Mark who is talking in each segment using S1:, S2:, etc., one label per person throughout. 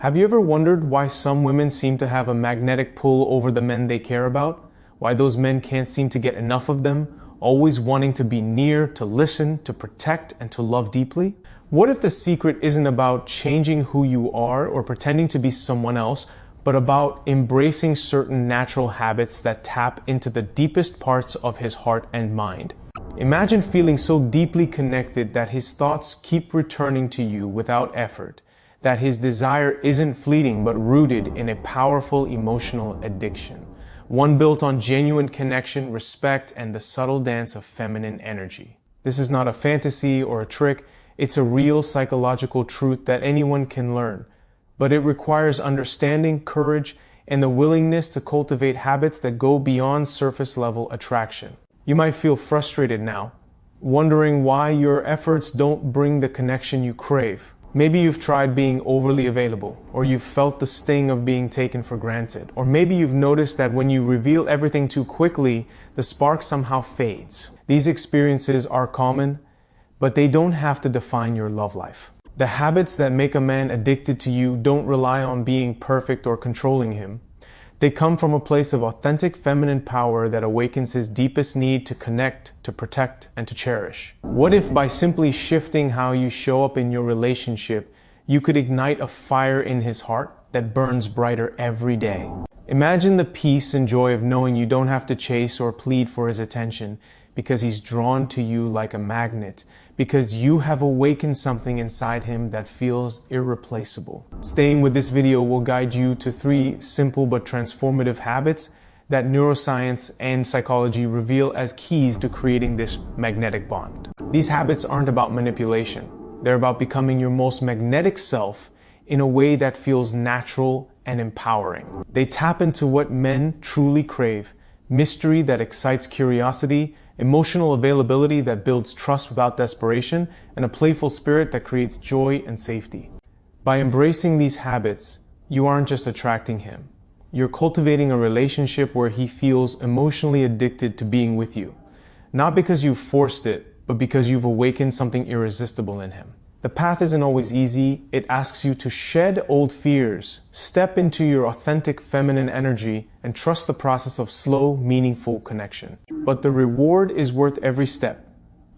S1: Have you ever wondered why some women seem to have a magnetic pull over the men they care about? Why those men can't seem to get enough of them, always wanting to be near, to listen, to protect, and to love deeply? What if the secret isn't about changing who you are or pretending to be someone else, but about embracing certain natural habits that tap into the deepest parts of his heart and mind? Imagine feeling so deeply connected that his thoughts keep returning to you without effort, that his desire isn't fleeting but rooted in a powerful emotional addiction, one built on genuine connection, respect, and the subtle dance of feminine energy. This is not a fantasy or a trick, it's a real psychological truth that anyone can learn. But it requires understanding, courage, and the willingness to cultivate habits that go beyond surface-level attraction. You might feel frustrated now, wondering why your efforts don't bring the connection you crave. Maybe you've tried being overly available, or you've felt the sting of being taken for granted, or maybe you've noticed that when you reveal everything too quickly, the spark somehow fades. These experiences are common, but they don't have to define your love life. The habits that make a man addicted to you don't rely on being perfect or controlling him. They come from a place of authentic feminine power that awakens his deepest need to connect, to protect, and to cherish. What if by simply shifting how you show up in your relationship, you could ignite a fire in his heart that burns brighter every day? Imagine the peace and joy of knowing you don't have to chase or plead for his attention because he's drawn to you like a magnet, because you have awakened something inside him that feels irreplaceable. Staying with this video will guide you to 3 simple but transformative habits that neuroscience and psychology reveal as keys to creating this magnetic bond. These habits aren't about manipulation. They're about becoming your most magnetic self in a way that feels natural and empowering. They tap into what men truly crave: mystery that excites curiosity, emotional availability that builds trust without desperation, and a playful spirit that creates joy and safety. By embracing these habits, you aren't just attracting him. You're cultivating a relationship where he feels emotionally addicted to being with you. Not because you've forced it, but because you've awakened something irresistible in him. The path isn't always easy. It asks you to shed old fears, step into your authentic feminine energy, and trust the process of slow, meaningful connection. But the reward is worth every step.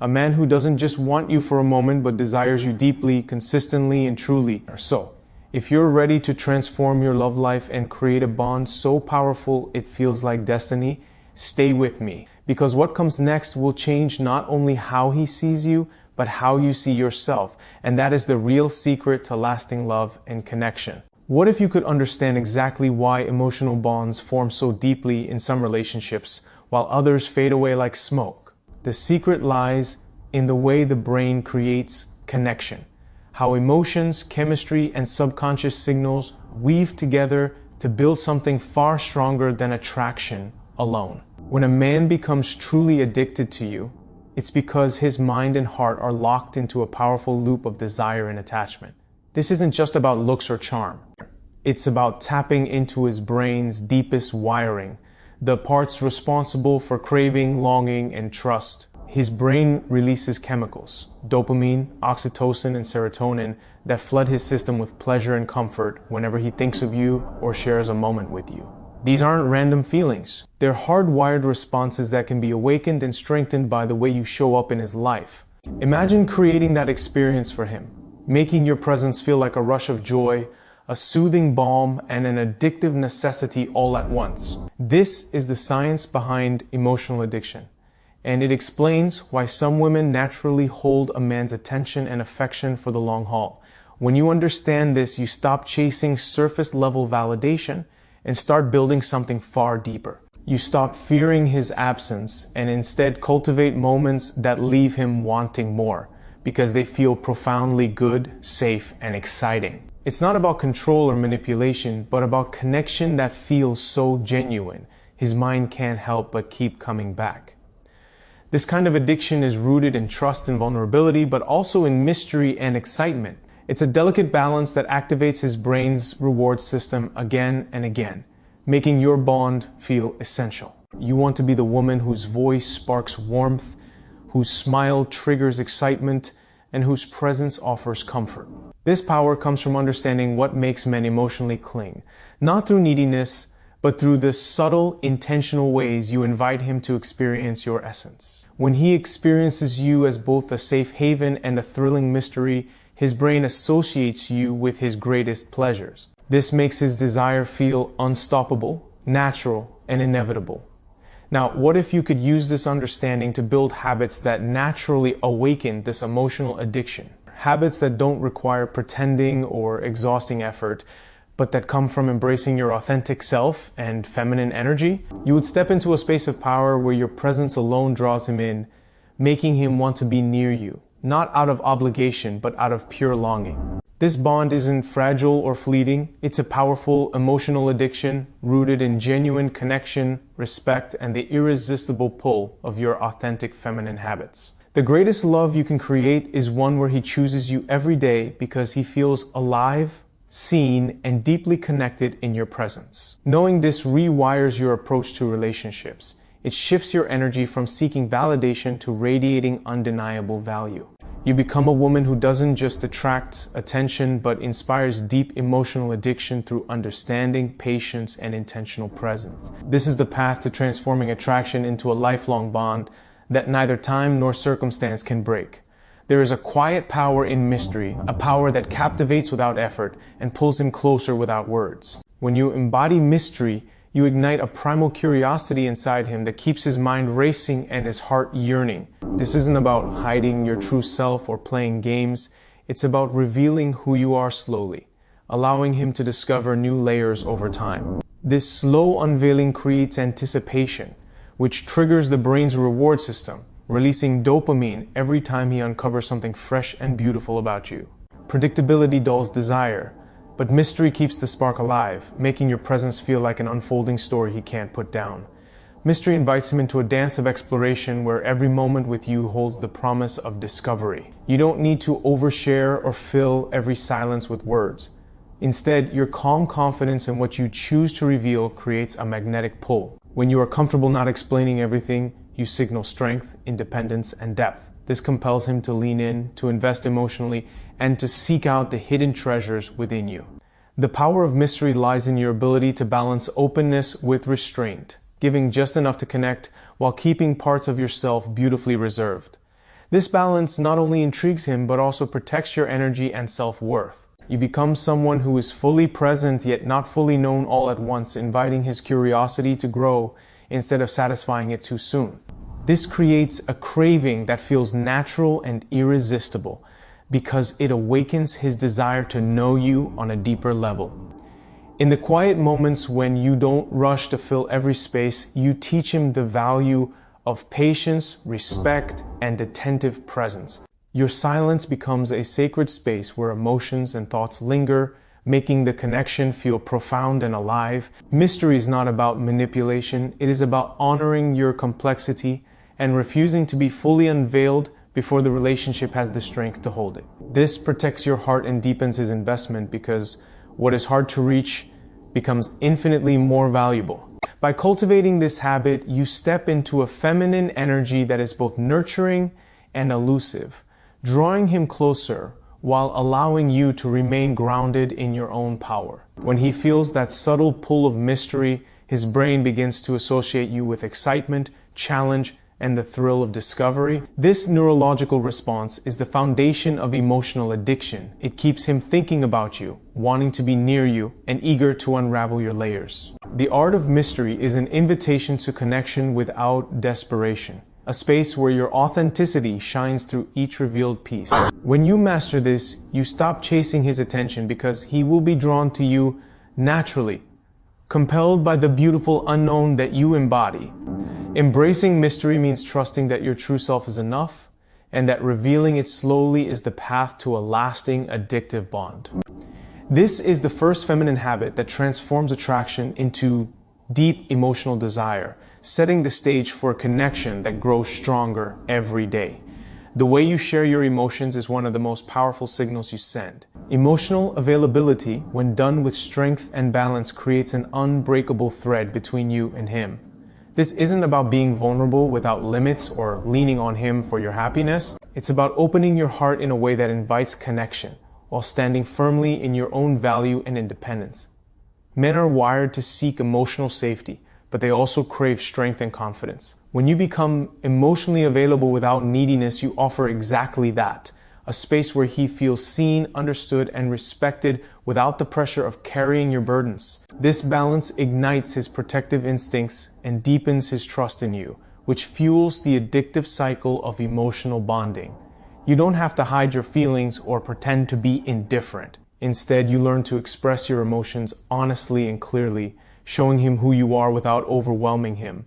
S1: A man who doesn't just want you for a moment, but desires you deeply, consistently, and truly. So, if you're ready to transform your love life and create a bond so powerful it feels like destiny, stay with me. Because what comes next will change not only how he sees you, but how you see yourself. And that is the real secret to lasting love and connection. What if you could understand exactly why emotional bonds form so deeply in some relationships, while others fade away like smoke? The secret lies in the way the brain creates connection. How emotions, chemistry, and subconscious signals weave together to build something far stronger than attraction alone. When a man becomes truly addicted to you, it's because his mind and heart are locked into a powerful loop of desire and attachment. This isn't just about looks or charm. It's about tapping into his brain's deepest wiring, the parts responsible for craving, longing, and trust. His brain releases chemicals, dopamine, oxytocin, and serotonin, that flood his system with pleasure and comfort whenever he thinks of you or shares a moment with you. These aren't random feelings. They're hardwired responses that can be awakened and strengthened by the way you show up in his life. Imagine creating that experience for him, making your presence feel like a rush of joy, a soothing balm, and an addictive necessity all at once. This is the science behind emotional addiction, and it explains why some women naturally hold a man's attention and affection for the long haul. When you understand this, you stop chasing surface-level validation and start building something far deeper. You stop fearing his absence and instead cultivate moments that leave him wanting more because they feel profoundly good, safe, and exciting. It's not about control or manipulation, but about connection that feels so genuine, his mind can't help but keep coming back. This kind of addiction is rooted in trust and vulnerability, but also in mystery and excitement. It's a delicate balance that activates his brain's reward system again and again, making your bond feel essential. You want to be the woman whose voice sparks warmth, whose smile triggers excitement, and whose presence offers comfort. This power comes from understanding what makes men emotionally cling, not through neediness, but through the subtle, intentional ways you invite him to experience your essence. When he experiences you as both a safe haven and a thrilling mystery, his brain associates you with his greatest pleasures. This makes his desire feel unstoppable, natural, and inevitable. Now, what if you could use this understanding to build habits that naturally awaken this emotional addiction? Habits that don't require pretending or exhausting effort, but that come from embracing your authentic self and feminine energy. You would step into a space of power where your presence alone draws him in, making him want to be near you, not out of obligation, but out of pure longing. This bond isn't fragile or fleeting. It's a powerful emotional addiction rooted in genuine connection, respect, and the irresistible pull of your authentic feminine habits. The greatest love you can create is one where he chooses you every day because he feels alive, seen, and deeply connected in your presence. Knowing this rewires your approach to relationships. It shifts your energy from seeking validation to radiating undeniable value. You become a woman who doesn't just attract attention, but inspires deep emotional addiction through understanding, patience, and intentional presence. This is the path to transforming attraction into a lifelong bond that neither time nor circumstance can break. There is a quiet power in mystery, a power that captivates without effort and pulls him closer without words. When you embody mystery, you ignite a primal curiosity inside him that keeps his mind racing and his heart yearning. This isn't about hiding your true self or playing games. It's about revealing who you are slowly, allowing him to discover new layers over time. This slow unveiling creates anticipation, which triggers the brain's reward system, releasing dopamine every time he uncovers something fresh and beautiful about you. Predictability dulls desire, but mystery keeps the spark alive, making your presence feel like an unfolding story he can't put down. Mystery invites him into a dance of exploration where every moment with you holds the promise of discovery. You don't need to overshare or fill every silence with words. Instead, your calm confidence in what you choose to reveal creates a magnetic pull. When you are comfortable not explaining everything, you signal strength, independence, and depth. This compels him to lean in, to invest emotionally, and to seek out the hidden treasures within you. The power of mystery lies in your ability to balance openness with restraint, giving just enough to connect while keeping parts of yourself beautifully reserved. This balance not only intrigues him, but also protects your energy and self-worth. You become someone who is fully present yet not fully known all at once, inviting his curiosity to grow instead of satisfying it too soon. This creates a craving that feels natural and irresistible because it awakens his desire to know you on a deeper level. In the quiet moments when you don't rush to fill every space, you teach him the value of patience, respect, and attentive presence. Your silence becomes a sacred space where emotions and thoughts linger, making the connection feel profound and alive. Mystery is not about manipulation. It is about honoring your complexity and refusing to be fully unveiled before the relationship has the strength to hold it. This protects your heart and deepens his investment because what is hard to reach becomes infinitely more valuable. By cultivating this habit, you step into a feminine energy that is both nurturing and elusive, drawing him closer while allowing you to remain grounded in your own power. When he feels that subtle pull of mystery, his brain begins to associate you with excitement, challenge, and the thrill of discovery. This neurological response is the foundation of emotional addiction. It keeps him thinking about you, wanting to be near you, and eager to unravel your layers. The art of mystery is an invitation to connection without desperation, a space where your authenticity shines through each revealed piece. When you master this, you stop chasing his attention because he will be drawn to you naturally, compelled by the beautiful unknown that you embody. Embracing mystery means trusting that your true self is enough and that revealing it slowly is the path to a lasting, addictive bond. This is the first feminine habit that transforms attraction into deep emotional desire, setting the stage for a connection that grows stronger every day. The way you share your emotions is one of the most powerful signals you send. Emotional availability, when done with strength and balance, creates an unbreakable thread between you and him. This isn't about being vulnerable without limits or leaning on him for your happiness. It's about opening your heart in a way that invites connection, while standing firmly in your own value and independence. Men are wired to seek emotional safety, but they also crave strength and confidence. When you become emotionally available without neediness, you offer exactly that. A space where he feels seen, understood, and respected without the pressure of carrying your burdens. This balance ignites his protective instincts and deepens his trust in you, which fuels the addictive cycle of emotional bonding. You don't have to hide your feelings or pretend to be indifferent. Instead, you learn to express your emotions honestly and clearly, showing him who you are without overwhelming him.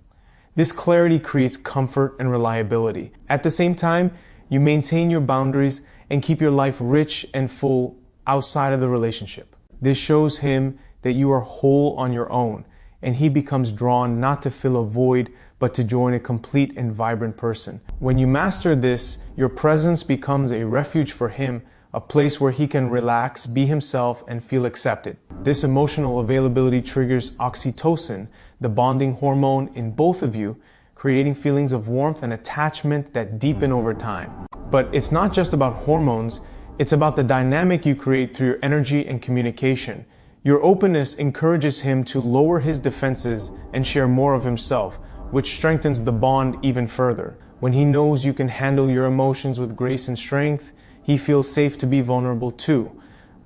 S1: This clarity creates comfort and reliability. At the same time, you maintain your boundaries and keep your life rich and full outside of the relationship. This shows him that you are whole on your own, and he becomes drawn not to fill a void, but to join a complete and vibrant person. When you master this, your presence becomes a refuge for him, a place where he can relax, be himself, and feel accepted. This emotional availability triggers oxytocin, the bonding hormone in both of you, creating feelings of warmth and attachment that deepen over time. But it's not just about hormones, it's about the dynamic you create through your energy and communication. Your openness encourages him to lower his defenses and share more of himself, which strengthens the bond even further. When he knows you can handle your emotions with grace and strength, he feels safe to be vulnerable too.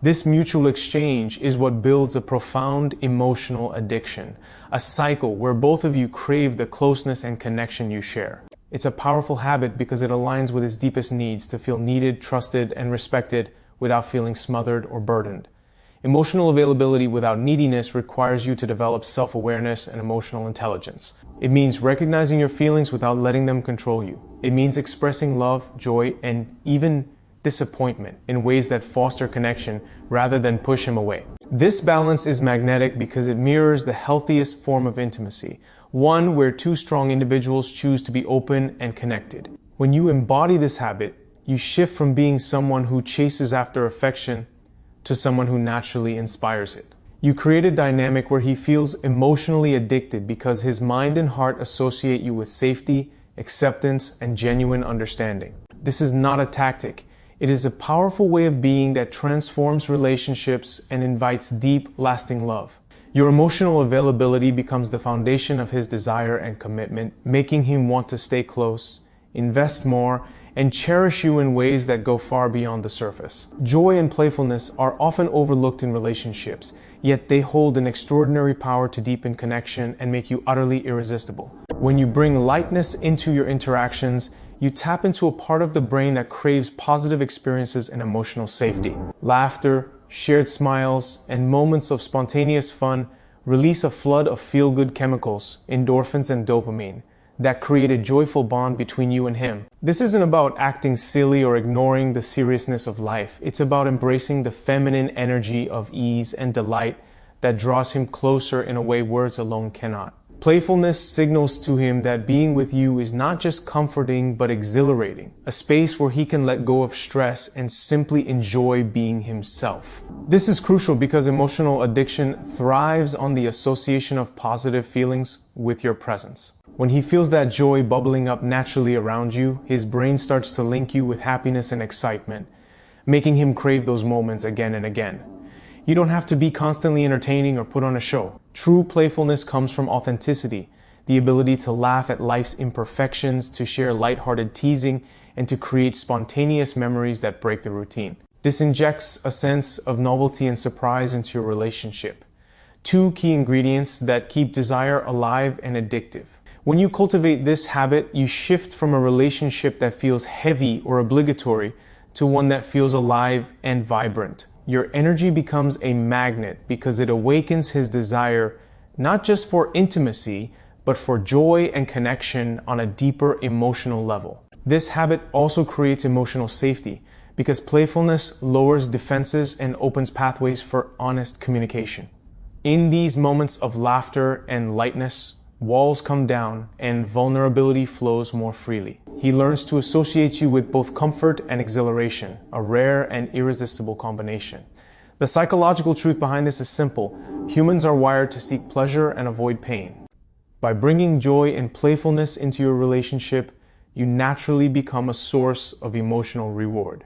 S1: This mutual exchange is what builds a profound emotional addiction, a cycle where both of you crave the closeness and connection you share. It's a powerful habit because it aligns with his deepest needs to feel needed, trusted, and respected without feeling smothered or burdened. Emotional availability without neediness requires you to develop self-awareness and emotional intelligence. It means recognizing your feelings without letting them control you. It means expressing love, joy, and even disappointment in ways that foster connection rather than push him away. This balance is magnetic because it mirrors the healthiest form of intimacy, one where two strong individuals choose to be open and connected. When you embody this habit, you shift from being someone who chases after affection to someone who naturally inspires it. You create a dynamic where he feels emotionally addicted because his mind and heart associate you with safety, acceptance, and genuine understanding. This is not a tactic. It is a powerful way of being that transforms relationships and invites deep, lasting love. Your emotional availability becomes the foundation of his desire and commitment, making him want to stay close, invest more, and cherish you in ways that go far beyond the surface. Joy and playfulness are often overlooked in relationships, yet they hold an extraordinary power to deepen connection and make you utterly irresistible. When you bring lightness into your interactions, you tap into a part of the brain that craves positive experiences and emotional safety. Laughter, shared smiles, and moments of spontaneous fun release a flood of feel-good chemicals, endorphins and dopamine, that create a joyful bond between you and him. This isn't about acting silly or ignoring the seriousness of life. It's about embracing the feminine energy of ease and delight that draws him closer in a way words alone cannot. Playfulness signals to him that being with you is not just comforting but exhilarating, a space where he can let go of stress and simply enjoy being himself. This is crucial because emotional addiction thrives on the association of positive feelings with your presence. When he feels that joy bubbling up naturally around you, his brain starts to link you with happiness and excitement, making him crave those moments again and again. You don't have to be constantly entertaining or put on a show. True playfulness comes from authenticity, the ability to laugh at life's imperfections, to share lighthearted teasing, and to create spontaneous memories that break the routine. This injects a sense of novelty and surprise into your relationship. Two key ingredients that keep desire alive and addictive. When you cultivate this habit, you shift from a relationship that feels heavy or obligatory to one that feels alive and vibrant. Your energy becomes a magnet because it awakens his desire not just for intimacy, but for joy and connection on a deeper emotional level. This habit also creates emotional safety because playfulness lowers defenses and opens pathways for honest communication. In these moments of laughter and lightness, walls come down and vulnerability flows more freely. He learns to associate you with both comfort and exhilaration, a rare and irresistible combination. The psychological truth behind this is simple. Humans are wired to seek pleasure and avoid pain. By bringing joy and playfulness into your relationship, you naturally become a source of emotional reward.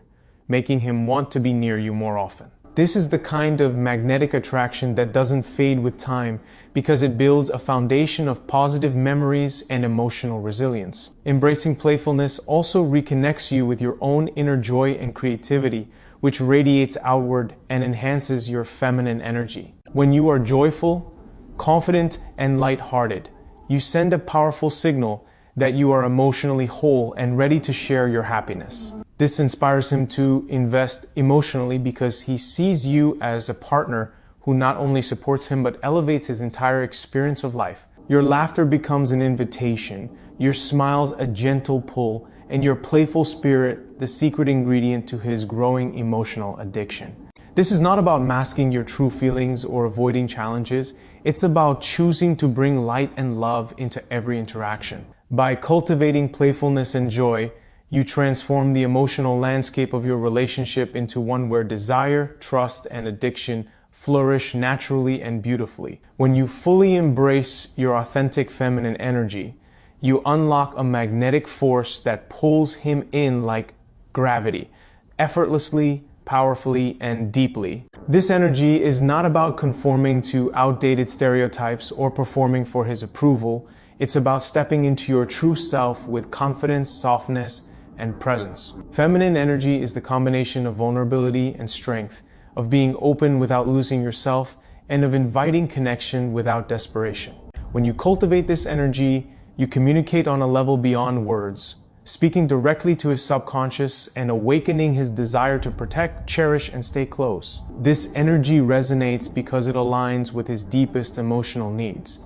S1: making him want to be near you more often. This is the kind of magnetic attraction that doesn't fade with time because it builds a foundation of positive memories and emotional resilience. Embracing playfulness also reconnects you with your own inner joy and creativity, which radiates outward and enhances your feminine energy. When you are joyful, confident, and lighthearted, you send a powerful signal that you are emotionally whole and ready to share your happiness. This inspires him to invest emotionally because he sees you as a partner who not only supports him but elevates his entire experience of life. Your laughter becomes an invitation, your smiles a gentle pull, and your playful spirit the secret ingredient to his growing emotional addiction. This is not about masking your true feelings or avoiding challenges. It's about choosing to bring light and love into every interaction. By cultivating playfulness and joy, you transform the emotional landscape of your relationship into one where desire, trust, and addiction flourish naturally and beautifully. When you fully embrace your authentic feminine energy, you unlock a magnetic force that pulls him in like gravity, effortlessly, powerfully, and deeply. This energy is not about conforming to outdated stereotypes or performing for his approval. It's about stepping into your true self with confidence, softness, and presence. Feminine energy is the combination of vulnerability and strength, of being open without losing yourself, and of inviting connection without desperation. When you cultivate this energy, you communicate on a level beyond words, speaking directly to his subconscious and awakening his desire to protect, cherish, and stay close. This energy resonates because it aligns with his deepest emotional needs.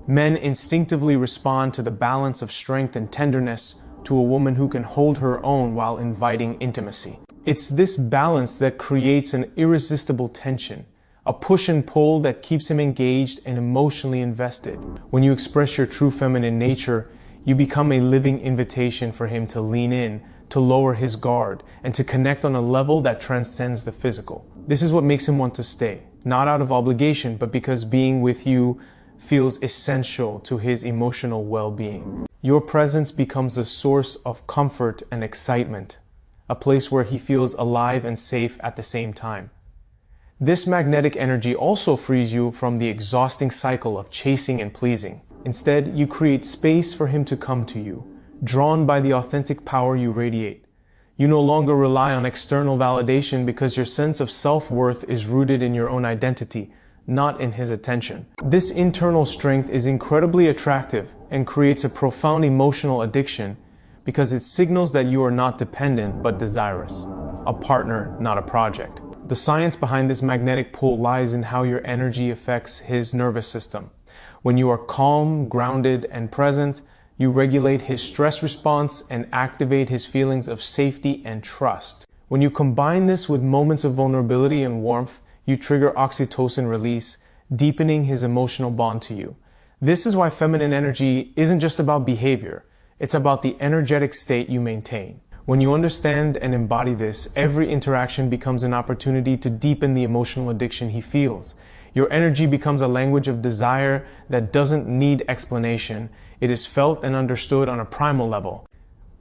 S1: Men instinctively respond to the balance of strength and tenderness to a woman who can hold her own while inviting intimacy. It's this balance that creates an irresistible tension, a push and pull that keeps him engaged and emotionally invested. When you express your true feminine nature, you become a living invitation for him to lean in, to lower his guard, and to connect on a level that transcends the physical. This is what makes him want to stay, not out of obligation, but because being with you feels essential to his emotional well-being. Your presence becomes a source of comfort and excitement, a place where he feels alive and safe at the same time. This magnetic energy also frees you from the exhausting cycle of chasing and pleasing. Instead, you create space for him to come to you, drawn by the authentic power you radiate. You no longer rely on external validation because your sense of self-worth is rooted in your own identity, not in his attention. This internal strength is incredibly attractive and creates a profound emotional addiction because it signals that you are not dependent but desirous, a partner, not a project. The science behind this magnetic pull lies in how your energy affects his nervous system. When you are calm, grounded, and present, you regulate his stress response and activate his feelings of safety and trust. When you combine this with moments of vulnerability and warmth, you trigger oxytocin release, deepening his emotional bond to you. This is why feminine energy isn't just about behavior. It's about the energetic state you maintain. When you understand and embody this, every interaction becomes an opportunity to deepen the emotional addiction he feels. Your energy becomes a language of desire that doesn't need explanation. It is felt and understood on a primal level.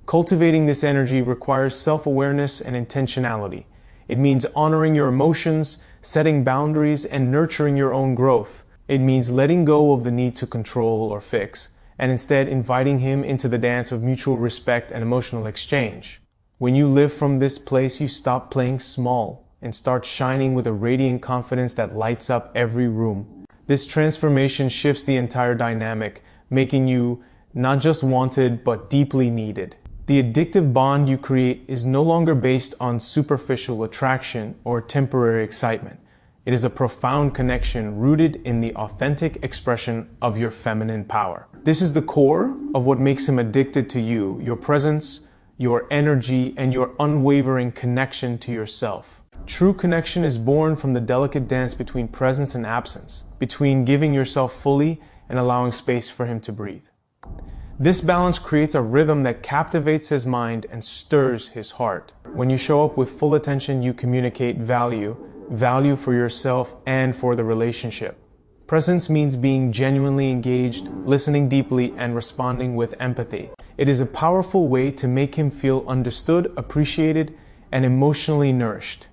S1: Cultivating this energy requires self-awareness and intentionality. It means honoring your emotions, setting boundaries, and nurturing your own growth. It means letting go of the need to control or fix, and instead inviting him into the dance of mutual respect and emotional exchange. When you live from this place, you stop playing small and start shining with a radiant confidence that lights up every room. This transformation shifts the entire dynamic, making you not just wanted, but deeply needed. The addictive bond you create is no longer based on superficial attraction or temporary excitement. It is a profound connection rooted in the authentic expression of your feminine power. This is the core of what makes him addicted to you, your presence, your energy, and your unwavering connection to yourself. True connection is born from the delicate dance between presence and absence, between giving yourself fully and allowing space for him to breathe. This balance creates a rhythm that captivates his mind and stirs his heart. When you show up with full attention, you communicate value for yourself and for the relationship. Presence means being genuinely engaged, listening deeply, and responding with empathy. It is a powerful way to make him feel understood, appreciated, and emotionally nourished.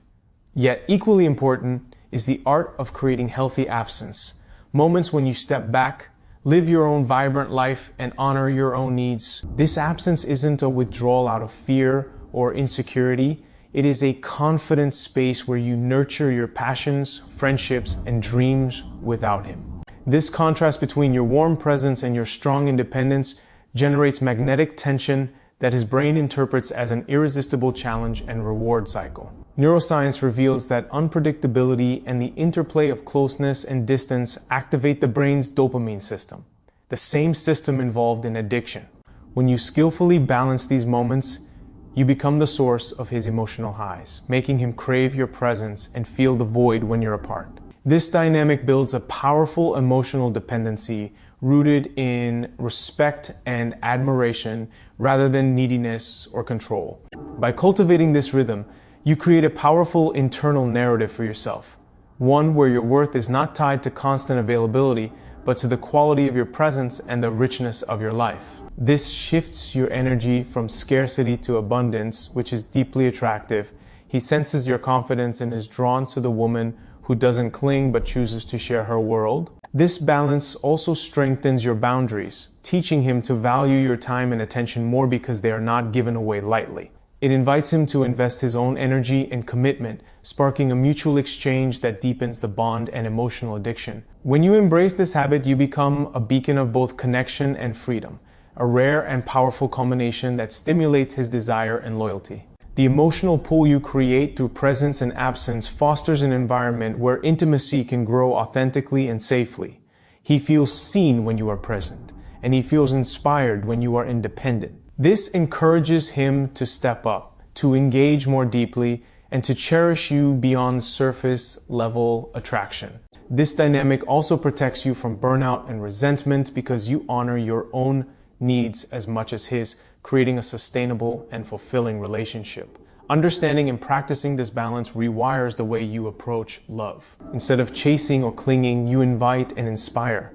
S1: Yet equally important is the art of creating healthy absence. Moments when you step back, live your own vibrant life, and honor your own needs. This absence isn't a withdrawal out of fear or insecurity. It is a confident space where you nurture your passions, friendships, and dreams without him. This contrast between your warm presence and your strong independence generates magnetic tension that his brain interprets as an irresistible challenge and reward cycle. Neuroscience reveals that unpredictability and the interplay of closeness and distance activate the brain's dopamine system, the same system involved in addiction. When you skillfully balance these moments, you become the source of his emotional highs, making him crave your presence and feel the void when you're apart. This dynamic builds a powerful emotional dependency rooted in respect and admiration rather than neediness or control. By cultivating this rhythm, you create a powerful internal narrative for yourself, one where your worth is not tied to constant availability, but to the quality of your presence and the richness of your life. This shifts your energy from scarcity to abundance, which is deeply attractive. He senses your confidence and is drawn to the woman who doesn't cling but chooses to share her world. This balance also strengthens your boundaries, teaching him to value your time and attention more because they are not given away lightly. It invites him to invest his own energy and commitment, sparking a mutual exchange that deepens the bond and emotional addiction. When you embrace this habit, you become a beacon of both connection and freedom, a rare and powerful combination that stimulates his desire and loyalty. The emotional pull you create through presence and absence fosters an environment where intimacy can grow authentically and safely. He feels seen when you are present, and he feels inspired when you are independent. This encourages him to step up, to engage more deeply, and to cherish you beyond surface level attraction. This dynamic also protects you from burnout and resentment because you honor your own needs as much as his, creating a sustainable and fulfilling relationship. Understanding and practicing this balance rewires the way you approach love. Instead of chasing or clinging, you invite and inspire.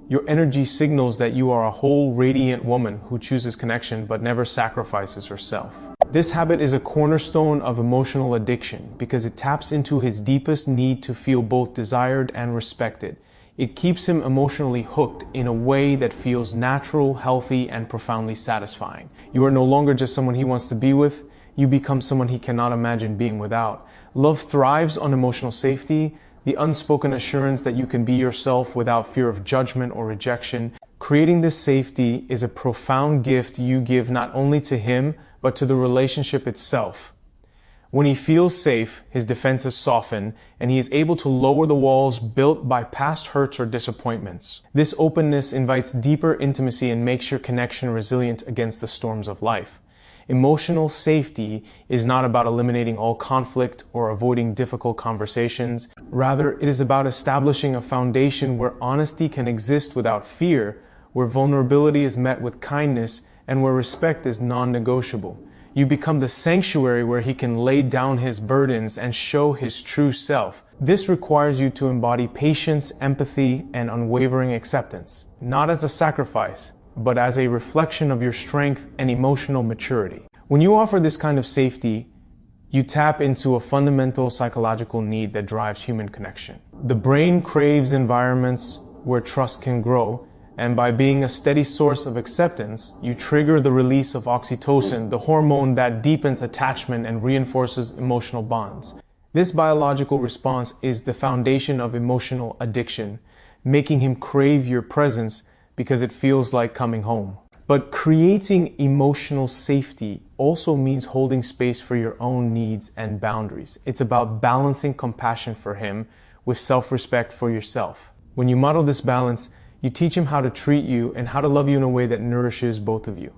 S1: Your energy signals that you are a whole, radiant woman who chooses connection but never sacrifices herself. This habit is a cornerstone of emotional addiction because it taps into his deepest need to feel both desired and respected. It keeps him emotionally hooked in a way that feels natural, healthy, and profoundly satisfying. You are no longer just someone he wants to be with, you become someone he cannot imagine being without. Love thrives on emotional safety, the unspoken assurance that you can be yourself without fear of judgment or rejection. Creating this safety is a profound gift you give not only to him, but to the relationship itself. When he feels safe, his defenses soften, and he is able to lower the walls built by past hurts or disappointments. This openness invites deeper intimacy and makes your connection resilient against the storms of life. Emotional safety is not about eliminating all conflict or avoiding difficult conversations. Rather, it is about establishing a foundation where honesty can exist without fear, where vulnerability is met with kindness, and where respect is non-negotiable. You become the sanctuary where he can lay down his burdens and show his true self. This requires you to embody patience, empathy, and unwavering acceptance, not as a sacrifice, but as a reflection of your strength and emotional maturity. When you offer this kind of safety, you tap into a fundamental psychological need that drives human connection. The brain craves environments where trust can grow, and by being a steady source of acceptance, you trigger the release of oxytocin, the hormone that deepens attachment and reinforces emotional bonds. This biological response is the foundation of emotional addiction, making him crave your presence because it feels like coming home. But creating emotional safety also means holding space for your own needs and boundaries. It's about balancing compassion for him with self-respect for yourself. When you model this balance, you teach him how to treat you and how to love you in a way that nourishes both of you.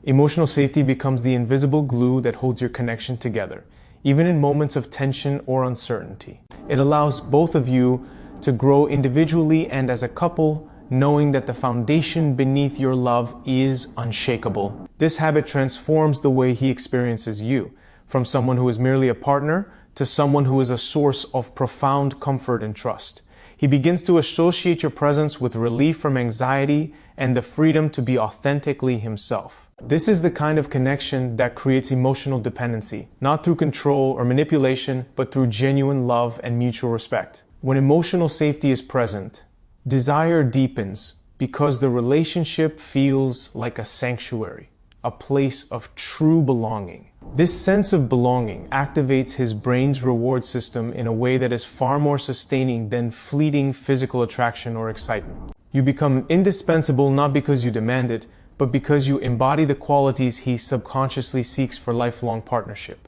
S1: Emotional safety becomes the invisible glue that holds your connection together, even in moments of tension or uncertainty. It allows both of you to grow individually and as a couple, knowing that the foundation beneath your love is unshakable. This habit transforms the way he experiences you, from someone who is merely a partner to someone who is a source of profound comfort and trust. He begins to associate your presence with relief from anxiety and the freedom to be authentically himself. This is the kind of connection that creates emotional dependency, not through control or manipulation, but through genuine love and mutual respect. When emotional safety is present, desire deepens because the relationship feels like a sanctuary, a place of true belonging. This sense of belonging activates his brain's reward system in a way that is far more sustaining than fleeting physical attraction or excitement. You become indispensable not because you demand it, but because you embody the qualities he subconsciously seeks for lifelong partnership.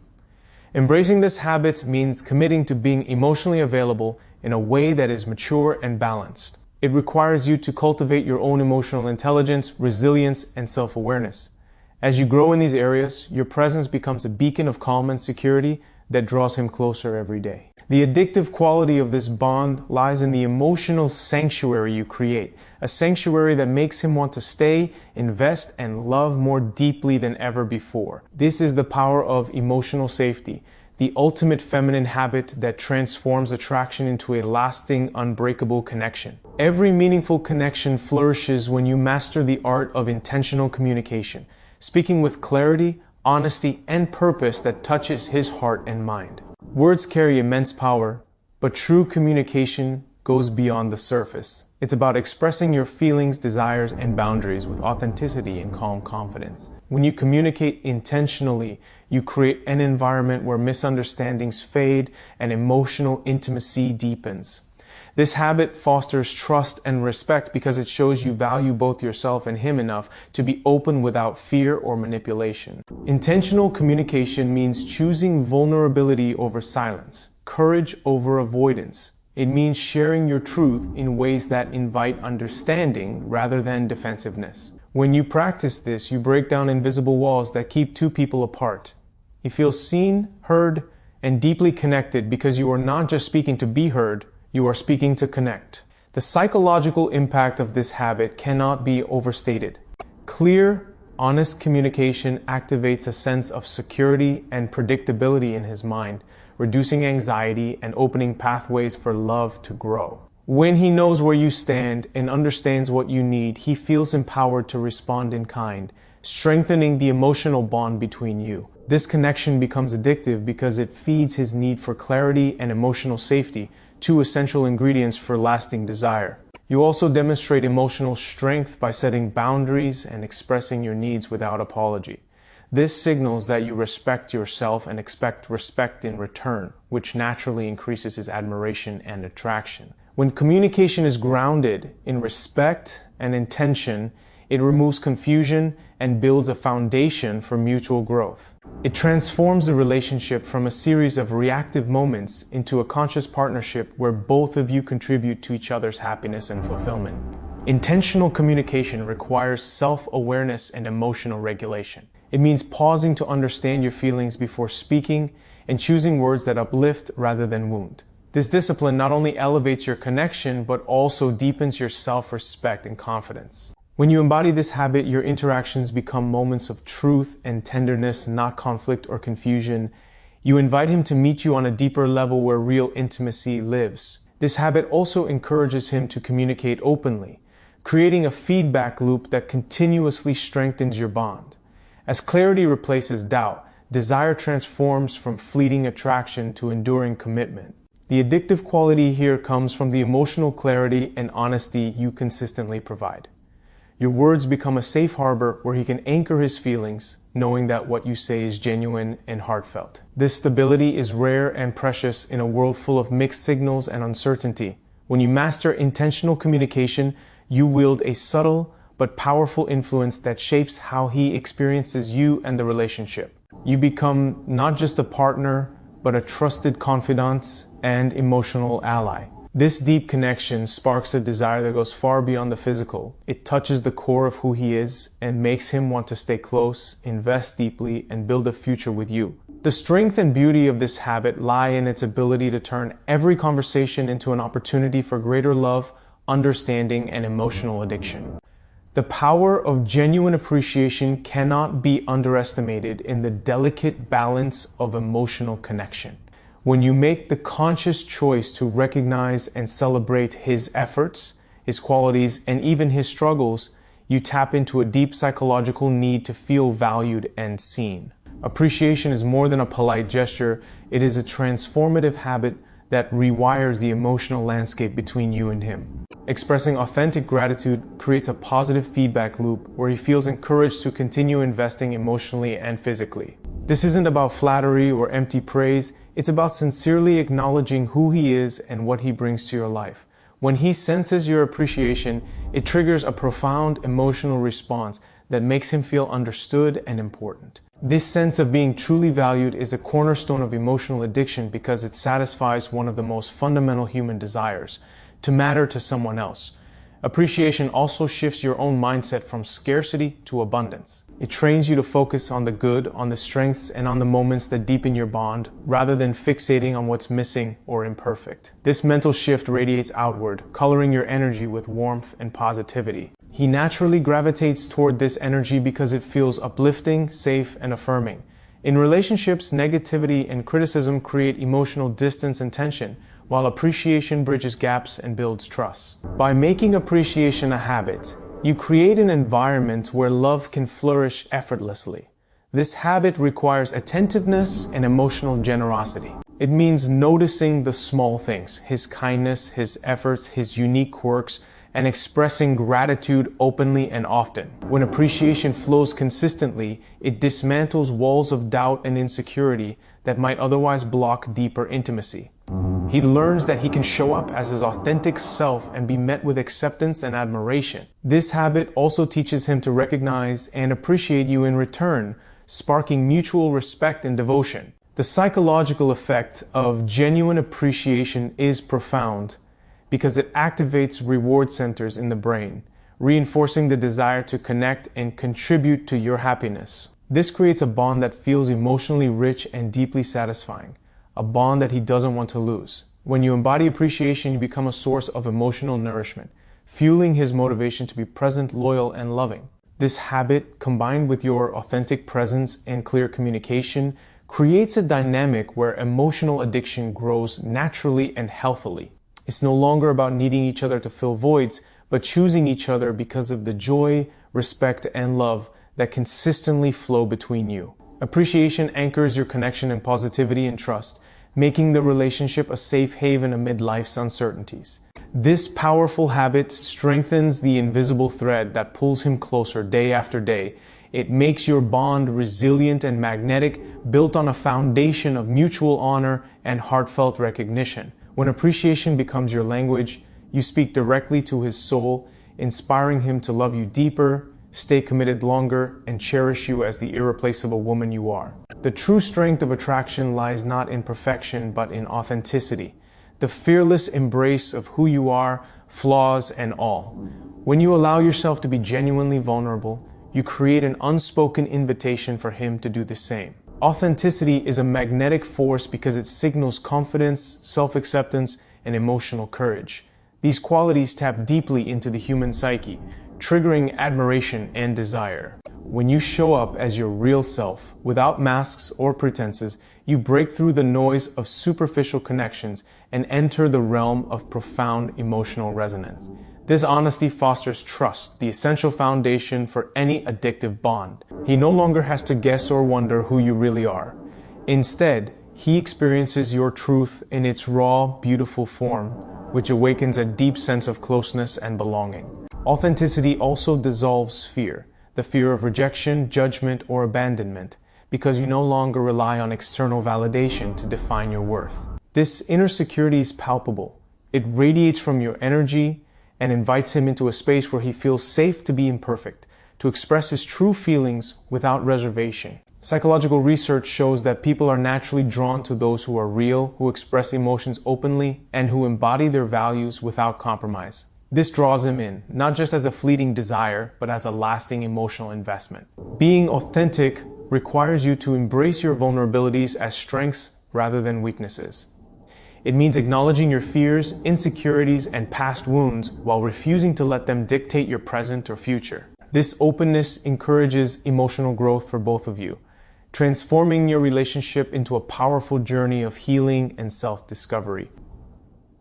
S1: Embracing this habit means committing to being emotionally available in a way that is mature and balanced. It requires you to cultivate your own emotional intelligence, resilience, and self-awareness. As you grow in these areas, your presence becomes a beacon of calm and security that draws him closer every day. The addictive quality of this bond lies in the emotional sanctuary you create, a sanctuary that makes him want to stay, invest, and love more deeply than ever before. This is the power of emotional safety, the ultimate feminine habit that transforms attraction into a lasting, unbreakable connection. Every meaningful connection flourishes when you master the art of intentional communication, speaking with clarity, honesty, and purpose that touches his heart and mind. Words carry immense power, but true communication goes beyond the surface. It's about expressing your feelings, desires, and boundaries with authenticity and calm confidence. When you communicate intentionally, you create an environment where misunderstandings fade and emotional intimacy deepens. This habit fosters trust and respect because it shows you value both yourself and him enough to be open without fear or manipulation. Intentional communication means choosing vulnerability over silence, courage over avoidance. It means sharing your truth in ways that invite understanding rather than defensiveness. When you practice this, you break down invisible walls that keep two people apart. You feel seen, heard, and deeply connected because you are not just speaking to be heard, you are speaking to connect. The psychological impact of this habit cannot be overstated. Clear, honest communication activates a sense of security and predictability in his mind, reducing anxiety and opening pathways for love to grow. When he knows where you stand and understands what you need, he feels empowered to respond in kind, strengthening the emotional bond between you. This connection becomes addictive because it feeds his need for clarity and emotional safety, two essential ingredients for lasting desire. You also demonstrate emotional strength by setting boundaries and expressing your needs without apology. This signals that you respect yourself and expect respect in return, which naturally increases his admiration and attraction. When communication is grounded in respect and intention, it removes confusion and builds a foundation for mutual growth. It transforms the relationship from a series of reactive moments into a conscious partnership where both of you contribute to each other's happiness and fulfillment. Intentional communication requires self-awareness and emotional regulation. It means pausing to understand your feelings before speaking and choosing words that uplift rather than wound. This discipline not only elevates your connection, but also deepens your self-respect and confidence. When you embody this habit, your interactions become moments of truth and tenderness, not conflict or confusion. You invite him to meet you on a deeper level where real intimacy lives. This habit also encourages him to communicate openly, creating a feedback loop that continuously strengthens your bond. As clarity replaces doubt, desire transforms from fleeting attraction to enduring commitment. The addictive quality here comes from the emotional clarity and honesty you consistently provide. Your words become a safe harbor where he can anchor his feelings, knowing that what you say is genuine and heartfelt. This stability is rare and precious in a world full of mixed signals and uncertainty. When you master intentional communication, you wield a subtle but powerful influence that shapes how he experiences you and the relationship. You become not just a partner, but a trusted confidant and emotional ally. This deep connection sparks a desire that goes far beyond the physical. It touches the core of who he is and makes him want to stay close, invest deeply, and build a future with you. The strength and beauty of this habit lie in its ability to turn every conversation into an opportunity for greater love, understanding, and emotional addiction. The power of genuine appreciation cannot be underestimated in the delicate balance of emotional connection. When you make the conscious choice to recognize and celebrate his efforts, his qualities, and even his struggles, you tap into a deep psychological need to feel valued and seen. Appreciation is more than a polite gesture. It is a transformative habit that rewires the emotional landscape between you and him. Expressing authentic gratitude creates a positive feedback loop where he feels encouraged to continue investing emotionally and physically. This isn't about flattery or empty praise. It's about sincerely acknowledging who he is and what he brings to your life. When he senses your appreciation, it triggers a profound emotional response that makes him feel understood and important. This sense of being truly valued is a cornerstone of emotional addiction because it satisfies one of the most fundamental human desires, to matter to someone else. Appreciation also shifts your own mindset from scarcity to abundance. It trains you to focus on the good, on the strengths, and on the moments that deepen your bond, rather than fixating on what's missing or imperfect. This mental shift radiates outward, coloring your energy with warmth and positivity. He naturally gravitates toward this energy because it feels uplifting, safe, and affirming. In relationships, negativity and criticism create emotional distance and tension, while appreciation bridges gaps and builds trust. By making appreciation a habit, you create an environment where love can flourish effortlessly. This habit requires attentiveness and emotional generosity. It means noticing the small things, his kindness, his efforts, his unique quirks, and expressing gratitude openly and often. When appreciation flows consistently, it dismantles walls of doubt and insecurity that might otherwise block deeper intimacy. He learns that he can show up as his authentic self and be met with acceptance and admiration. This habit also teaches him to recognize and appreciate you in return, sparking mutual respect and devotion. The psychological effect of genuine appreciation is profound because it activates reward centers in the brain, reinforcing the desire to connect and contribute to your happiness. This creates a bond that feels emotionally rich and deeply satisfying, a bond that he doesn't want to lose. When you embody appreciation, you become a source of emotional nourishment, fueling his motivation to be present, loyal, and loving. This habit, combined with your authentic presence and clear communication, creates a dynamic where emotional addiction grows naturally and healthily. It's no longer about needing each other to fill voids, but choosing each other because of the joy, respect, and love that consistently flow between you. Appreciation anchors your connection in positivity and trust, making the relationship a safe haven amid life's uncertainties. This powerful habit strengthens the invisible thread that pulls him closer day after day. It makes your bond resilient and magnetic, built on a foundation of mutual honor and heartfelt recognition. When appreciation becomes your language, you speak directly to his soul, inspiring him to love you deeper, stay committed longer, and cherish you as the irreplaceable woman you are. The true strength of attraction lies not in perfection, but in authenticity, the fearless embrace of who you are, flaws and all. When you allow yourself to be genuinely vulnerable, you create an unspoken invitation for him to do the same. Authenticity is a magnetic force because it signals confidence, self-acceptance, and emotional courage. These qualities tap deeply into the human psyche, triggering admiration and desire. When you show up as your real self, without masks or pretenses, you break through the noise of superficial connections and enter the realm of profound emotional resonance. This honesty fosters trust, the essential foundation for any addictive bond. He no longer has to guess or wonder who you really are. Instead, he experiences your truth in its raw, beautiful form, which awakens a deep sense of closeness and belonging. Authenticity also dissolves fear, the fear of rejection, judgment, or abandonment, because you no longer rely on external validation to define your worth. This inner security is palpable. It radiates from your energy and invites him into a space where he feels safe to be imperfect, to express his true feelings without reservation. Psychological research shows that people are naturally drawn to those who are real, who express emotions openly, and who embody their values without compromise. This draws him in, not just as a fleeting desire, but as a lasting emotional investment. Being authentic requires you to embrace your vulnerabilities as strengths rather than weaknesses. It means acknowledging your fears, insecurities, and past wounds while refusing to let them dictate your present or future. This openness encourages emotional growth for both of you. transforming your relationship into a powerful journey of healing and self-discovery.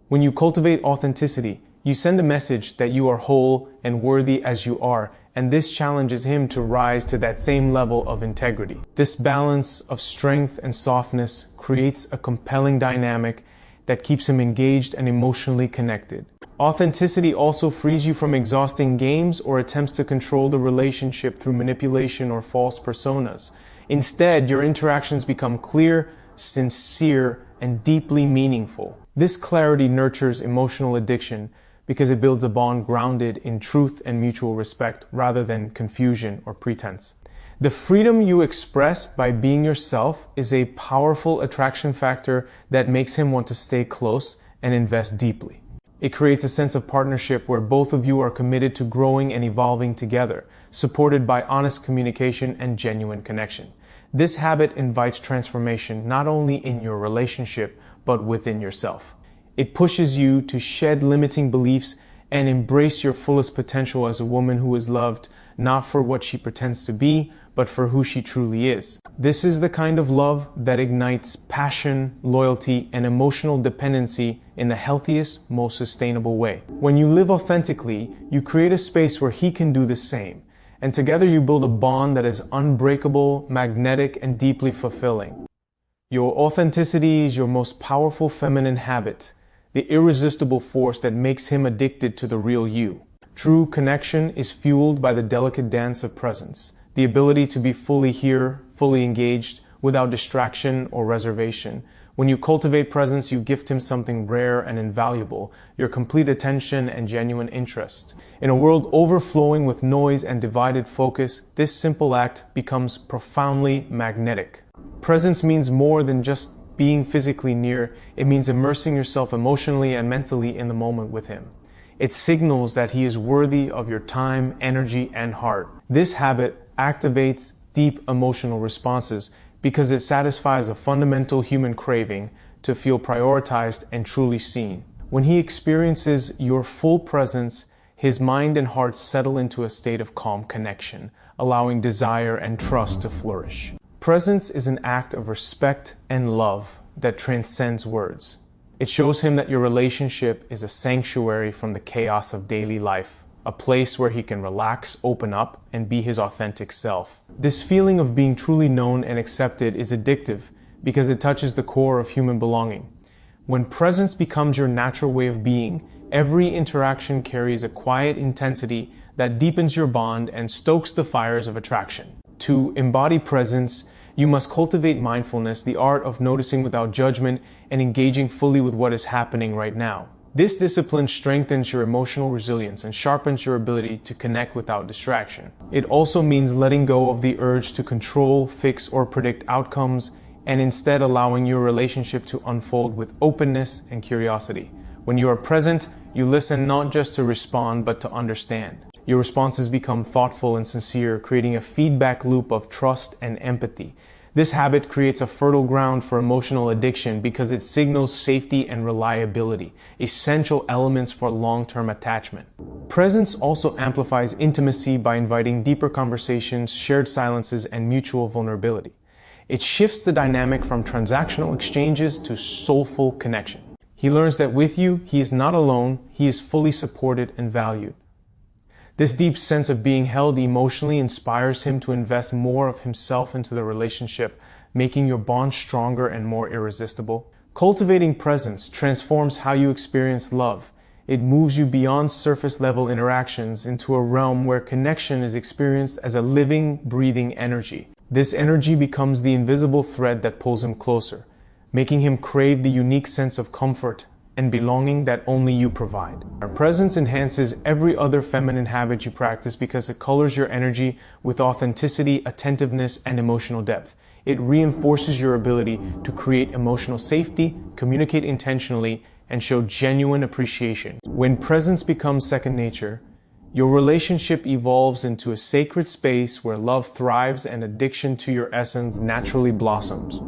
S1: When you cultivate authenticity, you send a message that you are whole and worthy as you are, and this challenges him to rise to that same level of integrity. This balance of strength and softness creates a compelling dynamic that keeps him engaged and emotionally connected. Authenticity also frees you from exhausting games or attempts to control the relationship through manipulation or false personas. Instead, your interactions become clear, sincere, and deeply meaningful. This clarity nurtures emotional addiction because it builds a bond grounded in truth and mutual respect rather than confusion or pretense. The freedom you express by being yourself is a powerful attraction factor that makes him want to stay close and invest deeply. It creates a sense of partnership where both of you are committed to growing and evolving together, supported by honest communication and genuine connection. This habit invites transformation not only in your relationship, but within yourself. It pushes you to shed limiting beliefs and embrace your fullest potential as a woman who is loved, not for what she pretends to be, but for who she truly is. This is the kind of love that ignites passion, loyalty, and emotional dependency in the healthiest, most sustainable way. When you live authentically, you create a space where he can do the same, and together you build a bond that is unbreakable, magnetic, and deeply fulfilling. Your authenticity is your most powerful feminine habit, the irresistible force that makes him addicted to the real you. True connection is fueled by the delicate dance of presence, the ability to be fully here, fully engaged, without distraction or reservation. When you cultivate presence, you gift him something rare and invaluable, your complete attention and genuine interest. In a world overflowing with noise and divided focus, this simple act becomes profoundly magnetic. Presence means more than just being physically near. It means immersing yourself emotionally and mentally in the moment with him. It signals that he is worthy of your time, energy, and heart. This habit activates deep emotional responses because it satisfies a fundamental human craving to feel prioritized and truly seen. When he experiences your full presence, his mind and heart settle into a state of calm connection, allowing desire and trust to flourish. Presence is an act of respect and love that transcends words. It shows him that your relationship is a sanctuary from the chaos of daily life, a place where he can relax, open up, and be his authentic self. This feeling of being truly known and accepted is addictive because it touches the core of human belonging. When presence becomes your natural way of being, every interaction carries a quiet intensity that deepens your bond and stokes the fires of attraction. To embody presence, you must cultivate mindfulness, the art of noticing without judgment and engaging fully with what is happening right now. This discipline strengthens your emotional resilience and sharpens your ability to connect without distraction. It also means letting go of the urge to control, fix, or predict outcomes, and instead allowing your relationship to unfold with openness and curiosity. When you are present, you listen not just to respond, but to understand. Your responses become thoughtful and sincere, creating a feedback loop of trust and empathy. This habit creates a fertile ground for emotional addiction because it signals safety and reliability, essential elements for long-term attachment. Presence also amplifies intimacy by inviting deeper conversations, shared silences, and mutual vulnerability. It shifts the dynamic from transactional exchanges to soulful connection. He learns that with you, he is not alone, he is fully supported and valued. This deep sense of being held emotionally inspires him to invest more of himself into the relationship, making your bond stronger and more irresistible. Cultivating presence transforms how you experience love. It moves you beyond surface-level interactions into a realm where connection is experienced as a living, breathing energy. This energy becomes the invisible thread that pulls him closer, making him crave the unique sense of comfort and belonging that only you provide. Our presence enhances every other feminine habit you practice because it colors your energy with authenticity, attentiveness, and emotional depth. It reinforces your ability to create emotional safety, communicate intentionally, and show genuine appreciation. When presence becomes second nature, your relationship evolves into a sacred space where love thrives and addiction to your essence naturally blossoms.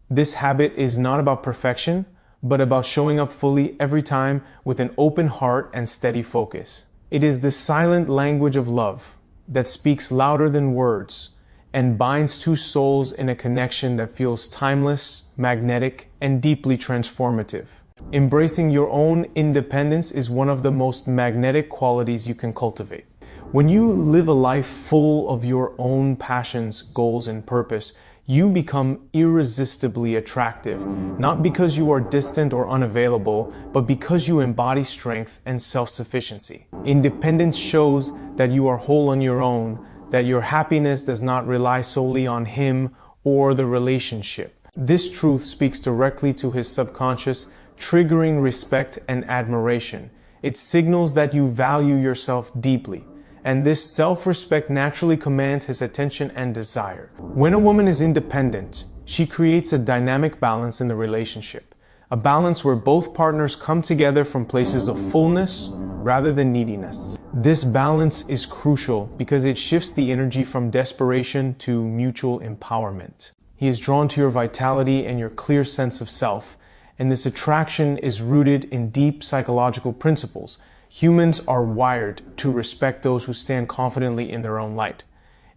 S1: This habit is not about perfection, but about showing up fully every time with an open heart and steady focus. It is the silent language of love that speaks louder than words and binds two souls in a connection that feels timeless, magnetic, and deeply transformative. Embracing your own independence is one of the most magnetic qualities you can cultivate. When you live a life full of your own passions, goals, and purpose, you become irresistibly attractive, not because you are distant or unavailable, but because you embody strength and self-sufficiency. Independence shows that you are whole on your own, that your happiness does not rely solely on him or the relationship. This truth speaks directly to his subconscious, triggering respect and admiration. It signals that you value yourself deeply, and this self-respect naturally commands his attention and desire. When a woman is independent, she creates a dynamic balance in the relationship, a balance where both partners come together from places of fullness rather than neediness. This balance is crucial because it shifts the energy from desperation to mutual empowerment. He is drawn to your vitality and your clear sense of self, and this attraction is rooted in deep psychological principles. Humans are wired to respect those who stand confidently in their own light.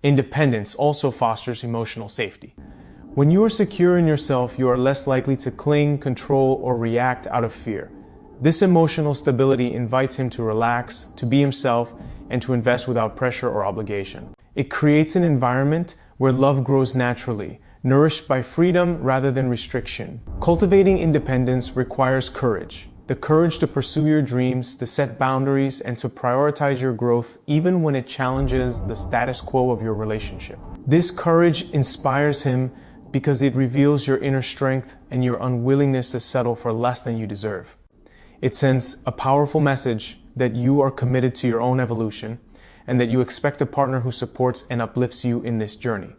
S1: Independence also fosters emotional safety. When you are secure in yourself, you are less likely to cling, control, or react out of fear. This emotional stability invites him to relax, to be himself, and to invest without pressure or obligation. It creates an environment where love grows naturally, nourished by freedom rather than restriction. Cultivating independence requires courage. The courage to pursue your dreams, to set boundaries, and to prioritize your growth even when it challenges the status quo of your relationship. This courage inspires him because it reveals your inner strength and your unwillingness to settle for less than you deserve. It sends a powerful message that you are committed to your own evolution and that you expect a partner who supports and uplifts you in this journey.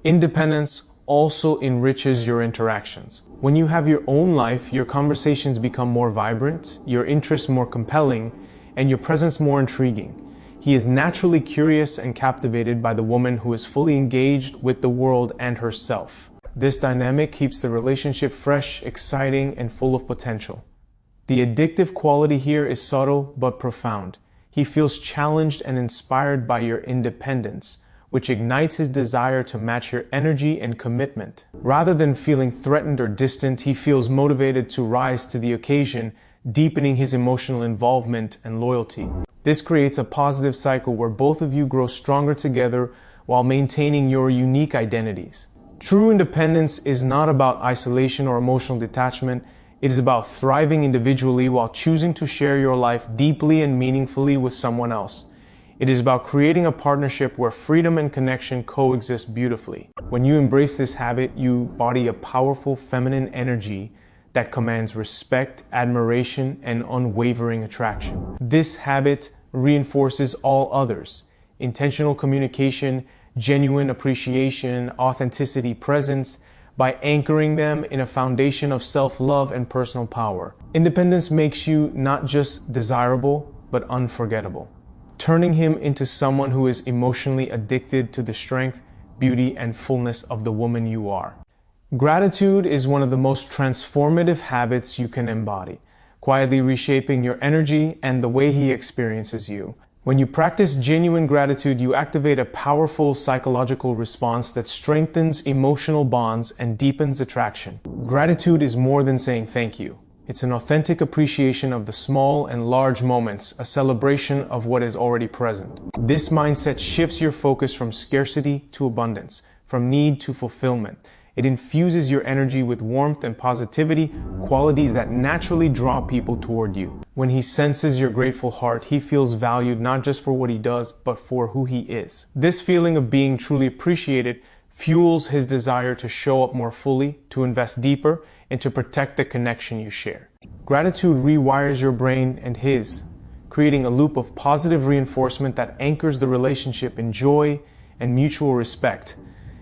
S1: Independence also enriches your interactions. When you have your own life, your conversations become more vibrant, your interests more compelling, and your presence more intriguing. He is naturally curious and captivated by the woman who is fully engaged with the world and herself. This dynamic keeps the relationship fresh, exciting, and full of potential. The addictive quality here is subtle but profound. He feels challenged and inspired by your independence, which ignites his desire to match your energy and commitment. Rather than feeling threatened or distant, he feels motivated to rise to the occasion, deepening his emotional involvement and loyalty. This creates a positive cycle where both of you grow stronger together while maintaining your unique identities. True independence is not about isolation or emotional detachment. It is about thriving individually while choosing to share your life deeply and meaningfully with someone else. It is about creating a partnership where freedom and connection coexist beautifully. When you embrace this habit, you embody a powerful feminine energy that commands respect, admiration, and unwavering attraction. This habit reinforces all others: intentional communication, genuine appreciation, authenticity, presence, by anchoring them in a foundation of self-love and personal power. Independence makes you not just desirable, but unforgettable, turning him into someone who is emotionally addicted to the strength, beauty, and fullness of the woman you are. Gratitude is one of the most transformative habits you can embody, quietly reshaping your energy and the way he experiences you. When you practice genuine gratitude, you activate a powerful psychological response that strengthens emotional bonds and deepens attraction. Gratitude is more than saying thank you. It's an authentic appreciation of the small and large moments, a celebration of what is already present. This mindset shifts your focus from scarcity to abundance, from need to fulfillment. It infuses your energy with warmth and positivity, qualities that naturally draw people toward you. When he senses your grateful heart, he feels valued not just for what he does, but for who he is. This feeling of being truly appreciated fuels his desire to show up more fully, to invest deeper, and to protect the connection you share. Gratitude rewires your brain and his, creating a loop of positive reinforcement that anchors the relationship in joy and mutual respect.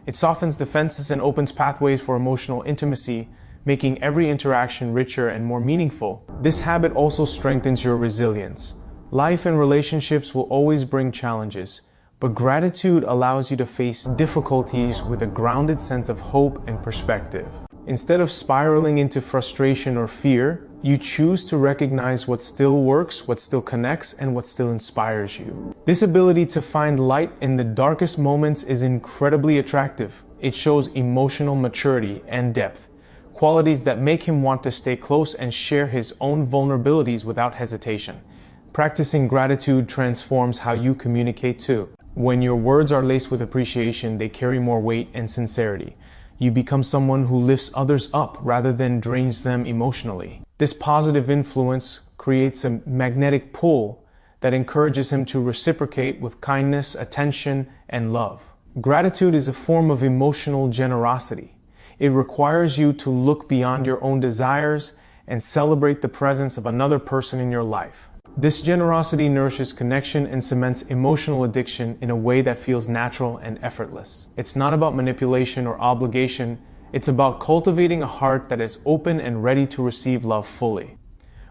S1: It softens defenses and opens pathways for emotional intimacy, making every interaction richer and more meaningful. This habit also strengthens your resilience. Life and relationships will always bring challenges, but gratitude allows you to face difficulties with a grounded sense of hope and perspective. Instead of spiraling into frustration or fear, you choose to recognize what still works, what still connects, and what still inspires you. This ability to find light in the darkest moments is incredibly attractive. It shows emotional maturity and depth, qualities that make him want to stay close and share his own vulnerabilities without hesitation. Practicing gratitude transforms how you communicate too. When your words are laced with appreciation, they carry more weight and sincerity. You become someone who lifts others up rather than drains them emotionally. This positive influence creates a magnetic pull that encourages him to reciprocate with kindness, attention, and love. Gratitude is a form of emotional generosity. It requires you to look beyond your own desires and celebrate the presence of another person in your life. This generosity nourishes connection and cements emotional addiction in a way that feels natural and effortless. It's not about manipulation or obligation. It's about cultivating a heart that is open and ready to receive love fully.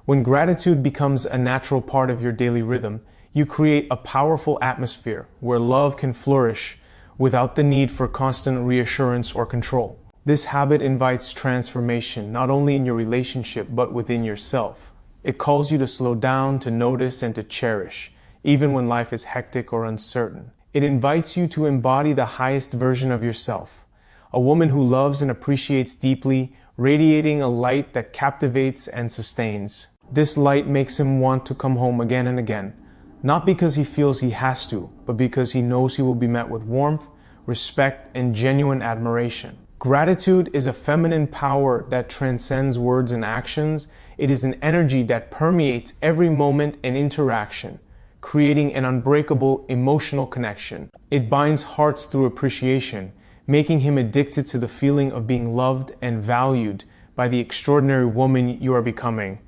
S1: When gratitude becomes a natural part of your daily rhythm, you create a powerful atmosphere where love can flourish without the need for constant reassurance or control. This habit invites transformation not only in your relationship but within yourself. It calls you to slow down, to notice, and to cherish, even when life is hectic or uncertain. It invites you to embody the highest version of yourself, a woman who loves and appreciates deeply, radiating a light that captivates and sustains. This light makes him want to come home again and again, not because he feels he has to, but because he knows he will be met with warmth, respect, and genuine admiration. Gratitude is a feminine power that transcends words and actions. It is an energy that permeates every moment and interaction, creating an unbreakable emotional connection. It binds hearts through appreciation, making him addicted to the feeling of being loved and valued by the extraordinary woman you are becoming.